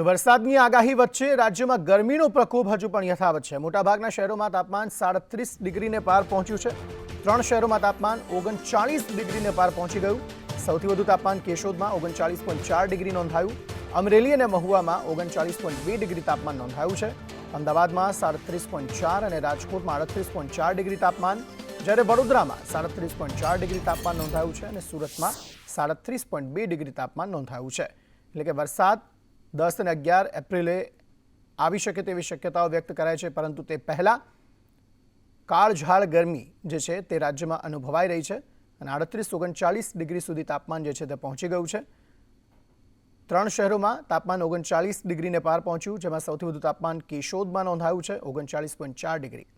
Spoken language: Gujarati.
તો વરસાદની આગાહી વચ્ચે રાજ્યમાં ગરમીનો પ્રકોપ હજુ પણ યથાવત છે। મોટાભાગના શહેરોમાં તાપમાન 37 ડિગ્રીને પાર પહોંચ્યું છે। 3 શહેરોમાં તાપમાન 39 ડિગ્રીને પાર પહોંચી ગયું। સૌથી વધુ તાપમાન કેશોદમાં 39.4 ડિગ્રી નોંધાયું। અમરેલી અને મહુવામાં 39.2 ડિગ્રી તાપમાન નોંધાયું છે। અમદાવાદમાં 37.4 અને રાજકોટમાં 38.4 ડિગ્રી તાપમાન, જ્યારે વડોદરામાં 37.4 ડિગ્રી તાપમાન નોંધાયું છે અને સુરતમાં 37.2 ડિગ્રી તાપમાન નોંધાયું છે। એટલે કે વરસાદ 10 અને 11 એપ્રિલે આવી શકે તેવી શક્યતાઓ વ્યક્ત કરાય છે, પરંતુ તે પહેલાં કાળઝાળ ગરમી જે છે તે રાજ્યમાં અનુભવાઈ રહી છે અને 38-39 ડિગ્રી સુધી તાપમાન જે છે તે પહોંચી ગયું છે। 3 શહેરોમાં તાપમાન 39 ડિગ્રીને પાર પહોંચ્યું, જેમાં સૌથી વધુ તાપમાન કેશોદમાં નોંધાયું છે 39.4 ડિગ્રી।